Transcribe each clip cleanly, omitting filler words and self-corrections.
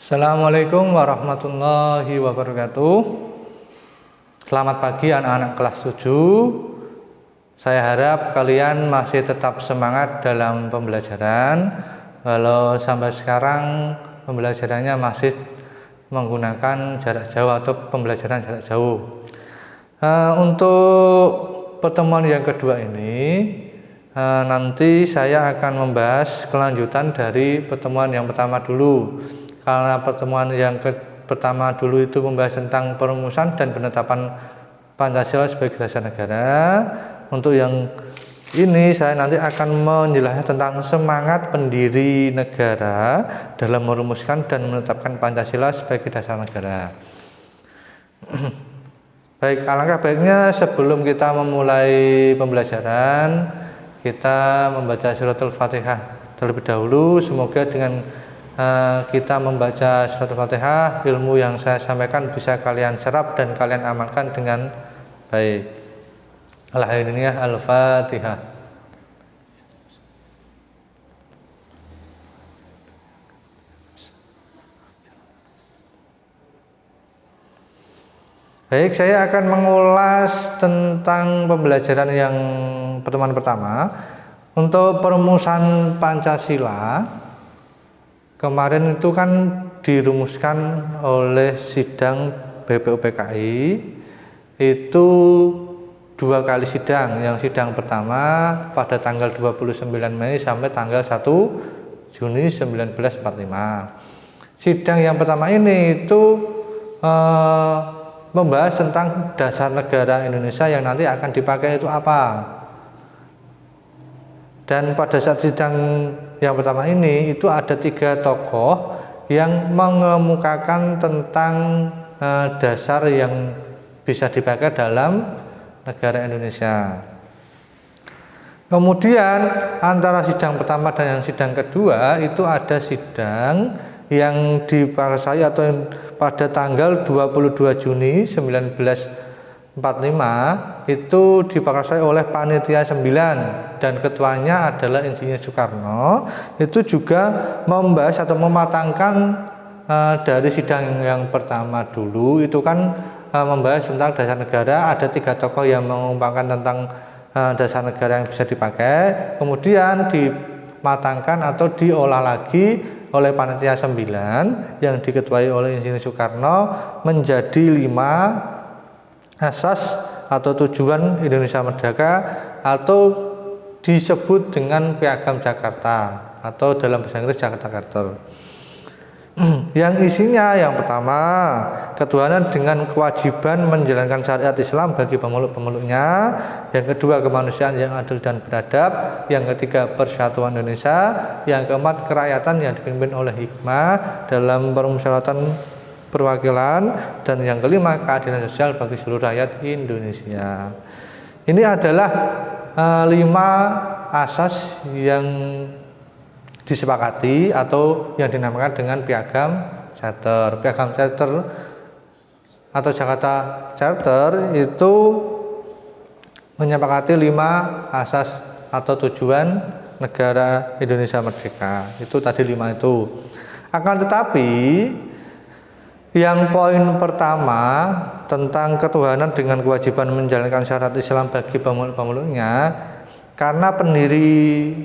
Assalamualaikum warahmatullahi wabarakatuh. Selamat pagi anak-anak kelas 7. Saya harap kalian masih tetap semangat dalam pembelajaran. Walau sampai sekarang pembelajarannya masih menggunakan jarak jauh atau pembelajaran jarak jauh. Untuk pertemuan yang kedua ini, nanti saya akan membahas kelanjutan dari pertemuan yang pertama dulu. Karena pertemuan yang pertama dulu itu membahas tentang perumusan dan penetapan Pancasila sebagai dasar negara. Untuk yang ini saya nanti akan menjelaskan tentang semangat pendiri negara dalam merumuskan dan menetapkan Pancasila sebagai dasar negara. Baik, alangkah baiknya sebelum kita memulai pembelajaran, kita membaca suratul Fatihah terlebih dahulu. Semoga dengan kita membaca suratul Fatihah, ilmu yang saya sampaikan bisa kalian serap dan kalian amalkan dengan baik. Alhamdulillah, Al-Fatihah. Baik, saya akan mengulas tentang pembelajaran yang pertemuan pertama. Untuk perumusan Pancasila kemarin itu kan dirumuskan oleh sidang BPUPKI, itu 2 kali sidang. Yang sidang pertama pada tanggal 29 Mei sampai tanggal 1 Juni 1945. Sidang yang pertama ini itu membahas tentang dasar negara Indonesia yang nanti akan dipakai itu apa. Dan pada saat sidang yang pertama ini itu ada 3 tokoh yang mengemukakan tentang dasar yang bisa dipakai dalam negara Indonesia. Kemudian antara sidang pertama dan yang sidang kedua itu ada sidang yang dipakai atau pada tanggal 22 Juni 1945 itu dipakai oleh panitia 9 dan ketuanya adalah Insinyur Soekarno. Itu juga membahas atau mematangkan dari sidang yang pertama dulu itu kan membahas tentang dasar negara. Ada 3 tokoh yang mengungkapkan tentang dasar negara yang bisa dipakai, kemudian dimatangkan atau diolah lagi oleh panitia 9 yang diketuai oleh Insinyur Soekarno menjadi 5 asas atau tujuan Indonesia Merdeka, atau disebut dengan Piagam Jakarta atau dalam bahasa Inggris Jakarta Charter. Yang isinya yang pertama, ketuhanan dengan kewajiban menjalankan syariat Islam bagi pemeluk-pemeluknya. Yang kedua, kemanusiaan yang adil dan beradab. Yang ketiga, persatuan Indonesia. Yang keempat, kerakyatan yang dipimpin oleh hikmah dalam permusyawaratan perwakilan. Dan yang kelima, keadilan sosial bagi seluruh rakyat Indonesia. Ini adalah 5 asas yang disepakati atau yang dinamakan dengan Piagam Charter. Piagam Charter atau Jakarta Charter itu menyepakati 5 asas atau tujuan negara Indonesia Merdeka. Itu tadi 5 itu. Akan tetapi yang poin pertama tentang ketuhanan dengan kewajiban menjalankan syariat Islam bagi pemeluk-pemeluknya, karena pendiri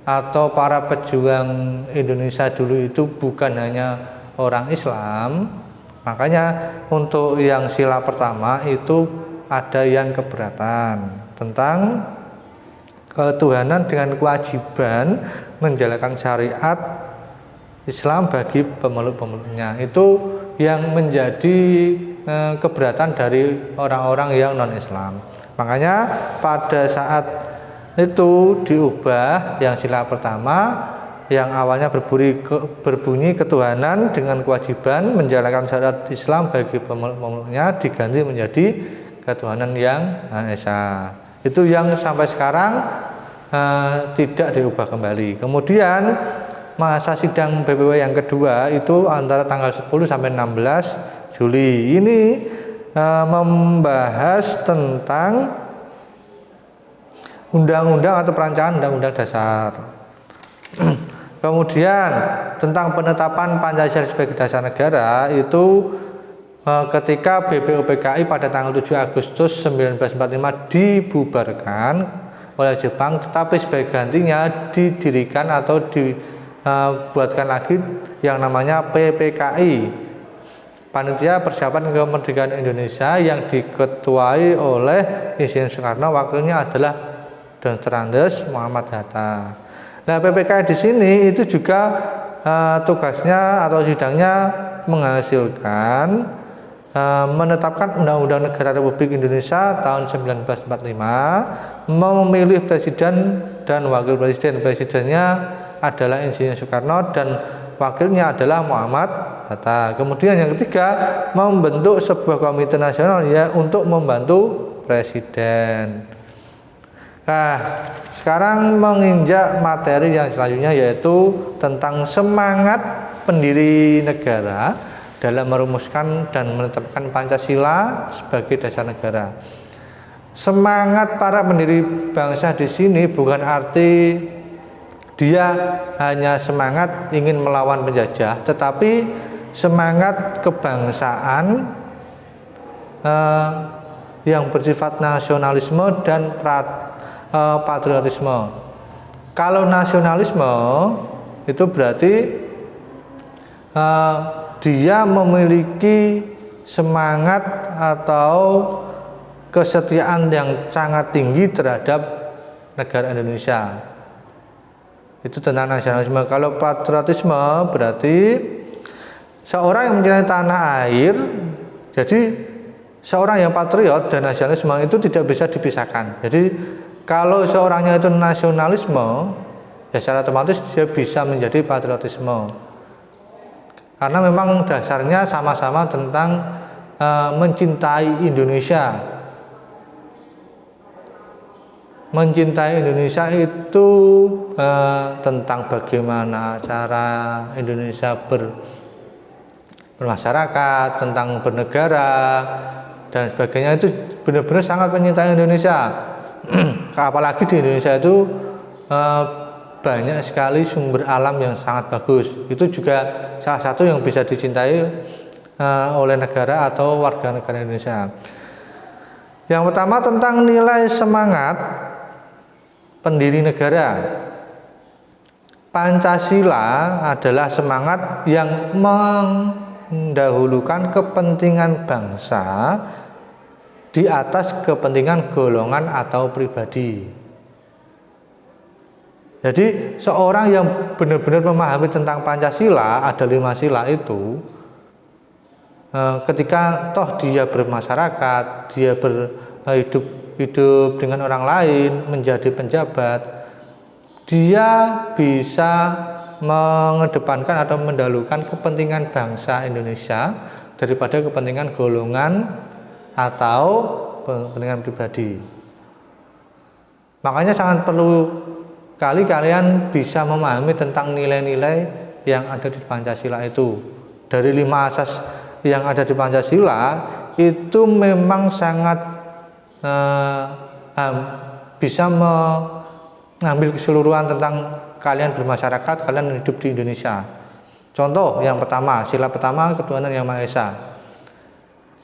atau para pejuang Indonesia dulu itu bukan hanya orang Islam, makanya untuk yang sila pertama itu ada yang keberatan tentang ketuhanan dengan kewajiban menjalankan syariat Islam bagi pemeluk-pemeluknya. Itu yang menjadi keberatan dari orang-orang yang non-Islam. Makanya pada saat itu diubah yang sila pertama yang awalnya berbunyi ketuhanan dengan kewajiban menjalankan syariat Islam bagi pemeluk-pemeluknya diganti menjadi ketuhanan yang Maha Esa. Itu yang sampai sekarang tidak diubah kembali. Kemudian masa sidang BPUPKI yang kedua itu antara tanggal 10 sampai 16 Juli. Ini membahas tentang undang-undang atau perancangan undang-undang dasar. Kemudian tentang penetapan Pancasila sebagai dasar negara itu ketika BPUPKI pada tanggal 7 Agustus 1945 dibubarkan oleh Jepang, tetapi sebagai gantinya didirikan atau dibuatkan lagi yang namanya PPKI, Panitia Persiapan Kemerdekaan Indonesia, yang diketuai oleh Insinyur Soekarno, wakilnya adalah Dr. Andes Muhammad Hatta. Nah, PPKI di sini itu juga tugasnya atau sidangnya menghasilkan menetapkan Undang-Undang Negara Republik Indonesia tahun 1945, memilih presiden dan wakil presiden. Presidennya adalah Insinyur Soekarno dan wakilnya adalah Muhammad Hatta. Kemudian yang ketiga, membentuk sebuah komite nasional ya untuk membantu presiden. Nah, sekarang menginjak materi yang selanjutnya, yaitu tentang semangat pendiri negara dalam merumuskan dan menetapkan Pancasila sebagai dasar negara. Semangat para pendiri bangsa di sini bukan arti dia hanya semangat ingin melawan penjajah, tetapi semangat kebangsaan yang bersifat nasionalisme dan patriotisme. Kalau nasionalisme itu berarti dia memiliki semangat atau kesetiaan yang sangat tinggi terhadap negara Indonesia. Itu tentang nasionalisme. Kalau patriotisme berarti seorang yang mencintai tanah air. Jadi seorang yang patriot dan nasionalisme itu tidak bisa dipisahkan. Jadi kalau seorangnya itu nasionalisme, ya secara otomatis dia bisa menjadi patriotisme. Karena memang dasarnya sama-sama tentang mencintai Indonesia. Mencintai Indonesia itu tentang bagaimana cara Indonesia bermasyarakat, tentang bernegara dan sebagainya. Itu benar-benar sangat mencintai Indonesia. Apalagi di Indonesia itu banyak sekali sumber alam yang sangat bagus. Itu juga salah satu yang bisa dicintai oleh negara atau warga negara Indonesia. Yang pertama tentang nilai semangat pendiri negara. Pancasila adalah semangat yang mendahulukan kepentingan bangsa di atas kepentingan golongan atau pribadi. Jadi seorang yang benar-benar memahami tentang Pancasila, ada 5 sila itu, ketika toh dia bermasyarakat, dia hidup dengan orang lain, menjadi penjabat, dia bisa mengedepankan atau mendahulukan kepentingan bangsa Indonesia daripada kepentingan golongan atau kepentingan pribadi. Makanya sangat perlu kali kalian bisa memahami tentang nilai-nilai yang ada di Pancasila itu. Dari 5 asas yang ada di Pancasila itu memang sangat bisa mengambil keseluruhan tentang kalian bermasyarakat, kalian hidup di Indonesia. Contoh yang pertama, sila pertama ketuhanan yang Maha Esa.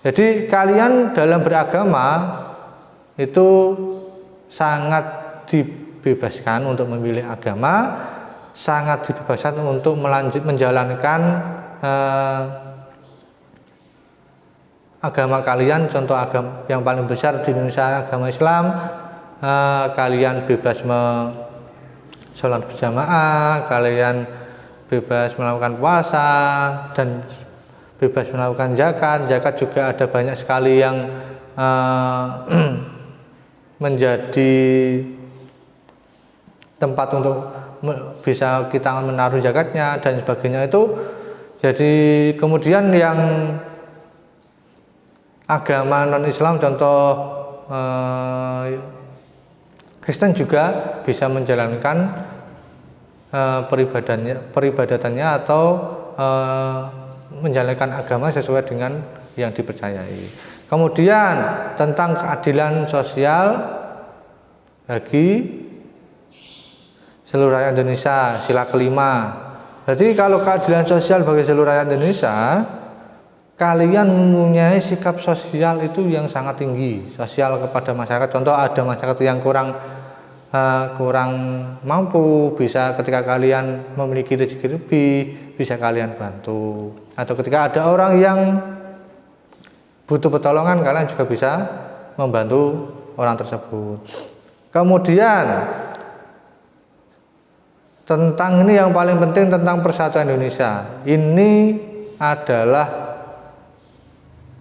Jadi kalian dalam beragama itu sangat dibebaskan untuk memilih agama, sangat dibebaskan untuk menjalankan agama kalian. Contoh agama yang paling besar di Indonesia agama Islam, kalian bebas sholat berjamaah, kalian bebas melakukan puasa dan bebas melakukan zakat. Zakat juga ada banyak sekali yang menjadi tempat untuk bisa kita menaruh zakatnya dan sebagainya itu. Jadi kemudian yang agama non-Islam, contoh Kristen juga bisa menjalankan peribadatannya atau menjalankan agama sesuai dengan yang dipercayai. Kemudian tentang keadilan sosial bagi seluruh rakyat Indonesia, sila kelima. Jadi kalau keadilan sosial bagi seluruh rakyat Indonesia, kalian mempunyai sikap sosial itu yang sangat tinggi, sosial kepada masyarakat. Contoh ada masyarakat yang kurang mampu, bisa ketika kalian memiliki rezeki lebih, bisa kalian bantu. Atau ketika ada orang yang butuh pertolongan, kalian juga bisa membantu orang tersebut. Kemudian tentang ini yang paling penting tentang persatuan Indonesia. Ini adalah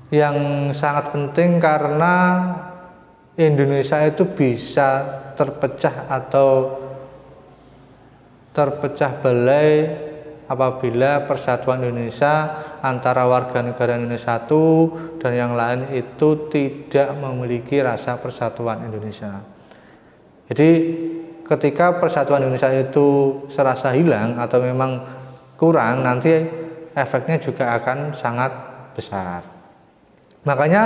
yang sangat penting karena Indonesia itu bisa terpecah atau terpecah belai apabila persatuan Indonesia antara warga negara Indonesia satu dan yang lain itu tidak memiliki rasa persatuan Indonesia. Jadi ketika persatuan Indonesia itu serasa hilang atau memang kurang, nanti efeknya juga akan sangat besar. Makanya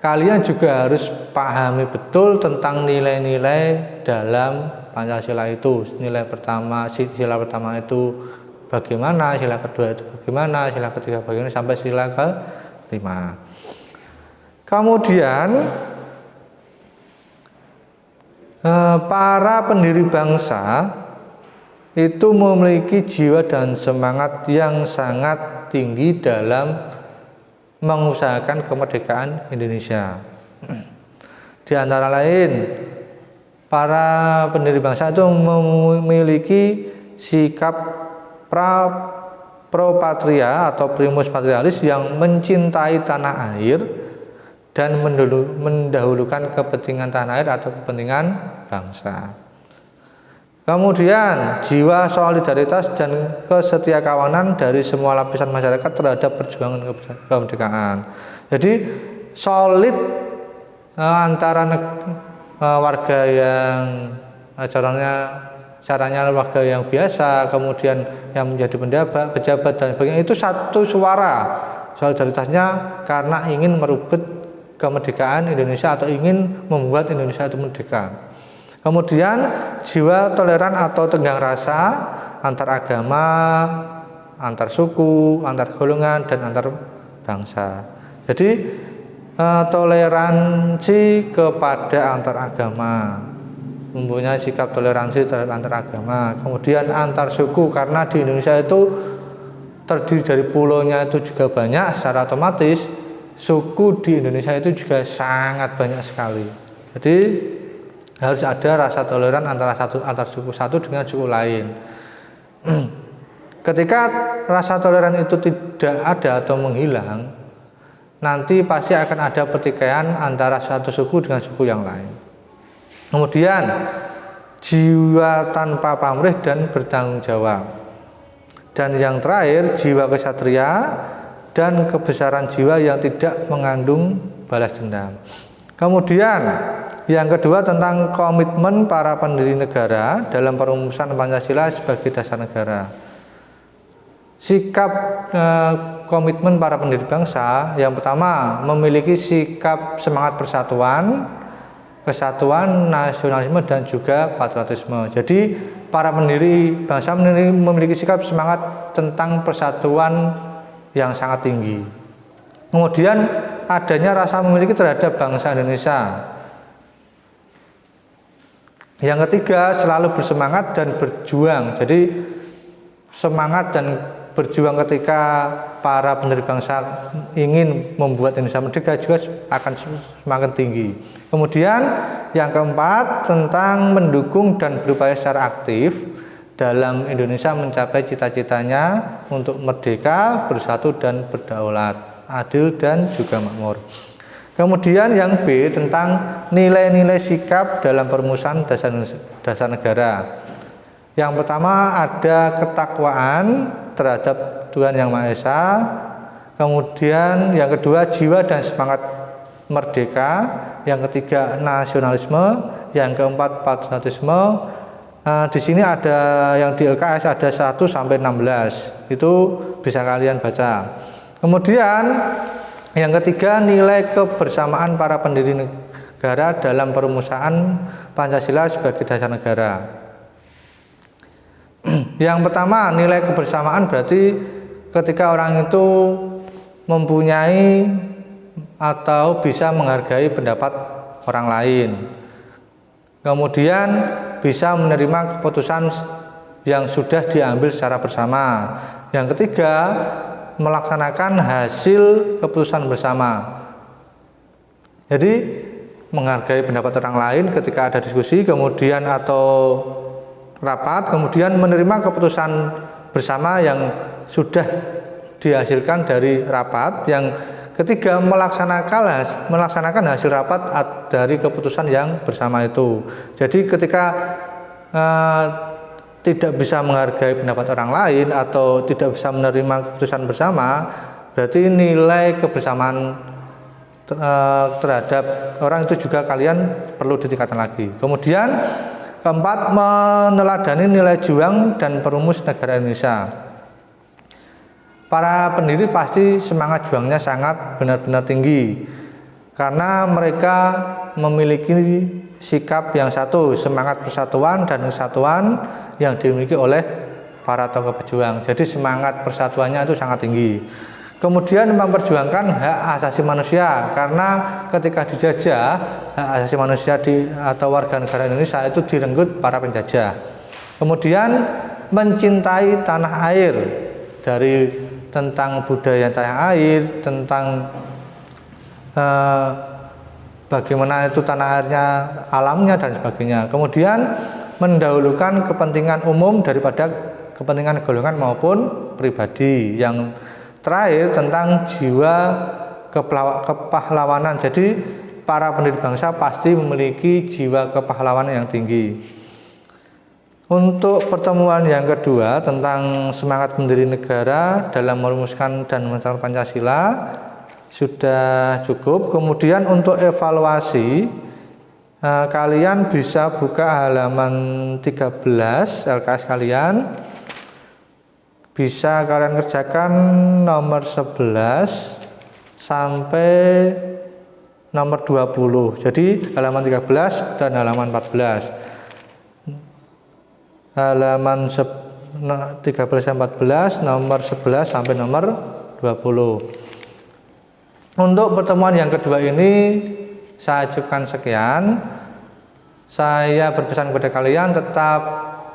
kalian juga harus pahami betul tentang nilai-nilai dalam Pancasila itu. Nilai pertama, sila pertama itu bagaimana, sila kedua itu bagaimana, sila ketiga bagaimana, sampai sila kelima. Kemudian para pendiri bangsa itu memiliki jiwa dan semangat yang sangat tinggi dalam mengusahakan kemerdekaan Indonesia. Di antara lain, para pendiri bangsa itu memiliki sikap pro patria atau primus patrialis yang mencintai tanah air dan mendahulukan kepentingan tanah air atau kepentingan bangsa. Kemudian jiwa solidaritas dan kesetiakawanan dari semua lapisan masyarakat terhadap perjuangan kemerdekaan. Jadi solid antara warga yang caranya warga yang biasa, kemudian yang menjadi pejabat dan sebagainya, itu satu suara solidaritasnya karena ingin merebut kemerdekaan Indonesia atau ingin membuat Indonesia itu merdeka. Kemudian jiwa toleran atau tenggang rasa antar agama, antar suku, antar golongan, dan antar bangsa. Jadi toleransi kepada antar agama, mempunyai sikap toleransi terhadap antar agama. Kemudian antar suku, karena di Indonesia itu terdiri dari pulaunya itu juga banyak, secara otomatis suku di Indonesia itu juga sangat banyak sekali. Jadi harus ada rasa toleran antara suku satu dengan suku lain. Ketika rasa toleran itu tidak ada atau menghilang, nanti pasti akan ada pertikaian antara satu suku dengan suku yang lain. Kemudian jiwa tanpa pamrih dan bertanggung jawab. Dan yang terakhir, jiwa kesatria dan kebesaran jiwa yang tidak mengandung balas dendam. Kemudian yang kedua tentang komitmen para pendiri negara dalam perumusan Pancasila sebagai dasar negara. Sikap komitmen para pendiri bangsa, yang pertama memiliki sikap semangat persatuan, kesatuan, nasionalisme, dan juga patriotisme. Jadi para pendiri bangsa memiliki sikap semangat tentang persatuan yang sangat tinggi. Kemudian adanya rasa memiliki terhadap bangsa Indonesia. Yang ketiga, selalu bersemangat dan berjuang. Jadi semangat dan berjuang ketika para pendiri bangsa ingin membuat Indonesia merdeka juga akan semakin tinggi. Kemudian yang keempat, tentang mendukung dan berupaya secara aktif dalam Indonesia mencapai cita-citanya untuk merdeka, bersatu dan berdaulat, adil dan juga makmur. Kemudian yang B, tentang nilai-nilai sikap dalam perumusan dasar negara. Yang pertama ada ketakwaan terhadap Tuhan Yang Maha Esa. Kemudian yang kedua jiwa dan semangat merdeka. Yang ketiga nasionalisme. Yang keempat patriotisme. Di sini ada yang di LKS ada 1 sampai 16. Itu bisa kalian baca. Kemudian yang ketiga, nilai kebersamaan para pendiri negara dalam perumusan Pancasila sebagai dasar negara. Yang pertama, nilai kebersamaan berarti ketika orang itu mempunyai atau bisa menghargai pendapat orang lain. Kemudian bisa menerima keputusan yang sudah diambil secara bersama. Yang ketiga, melaksanakan hasil keputusan bersama. Jadi menghargai pendapat orang lain ketika ada diskusi, kemudian atau rapat, kemudian menerima keputusan bersama yang sudah dihasilkan dari rapat. Yang ketiga, melaksanakan hasil rapat dari keputusan yang bersama itu. Jadi ketika tidak bisa menghargai pendapat orang lain atau tidak bisa menerima keputusan bersama, berarti nilai kebersamaan terhadap orang itu juga kalian perlu ditingkatkan lagi. Kemudian keempat, meneladani nilai juang dan perumus negara Indonesia. Para pendiri pasti semangat juangnya sangat benar-benar tinggi karena mereka memiliki sikap yang satu, semangat persatuan dan kesatuan yang dimiliki oleh para tokoh pejuang. Jadi semangat persatuannya itu sangat tinggi. Kemudian memperjuangkan hak asasi manusia karena ketika dijajah, hak asasi manusia atau warga negara Indonesia itu direnggut para penjajah. Kemudian mencintai tanah air, dari tentang budaya tanah air, tentang bagaimana itu tanah airnya, alamnya dan sebagainya. Kemudian mendahulukan kepentingan umum daripada kepentingan golongan maupun pribadi. Yang terakhir tentang jiwa kepahlawanan. Jadi para pendiri bangsa pasti memiliki jiwa kepahlawanan yang tinggi. Untuk pertemuan yang kedua tentang semangat pendiri negara dalam merumuskan dan menciptakan Pancasila sudah cukup. Kemudian untuk evaluasi, kalian bisa buka halaman 13 LKS kalian. Bisa kalian kerjakan nomor 11 sampai nomor 20. Jadi halaman 13 dan halaman 14. Halaman 13 dan 14, nomor 11 sampai nomor 20. Untuk pertemuan yang kedua ini saya cukupkan sekian. Saya berpesan kepada kalian tetap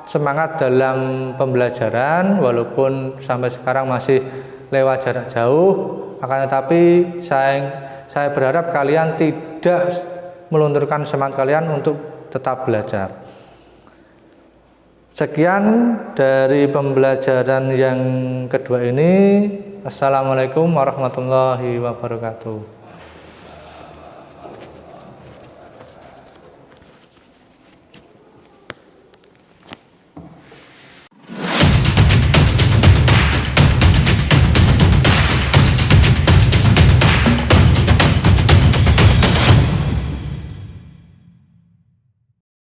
semangat dalam pembelajaran walaupun sampai sekarang masih lewat jarak jauh, akan tetapi saya berharap kalian tidak melunturkan semangat kalian untuk tetap belajar. Sekian dari pembelajaran yang kedua ini. Assalamualaikum warahmatullahi wabarakatuh.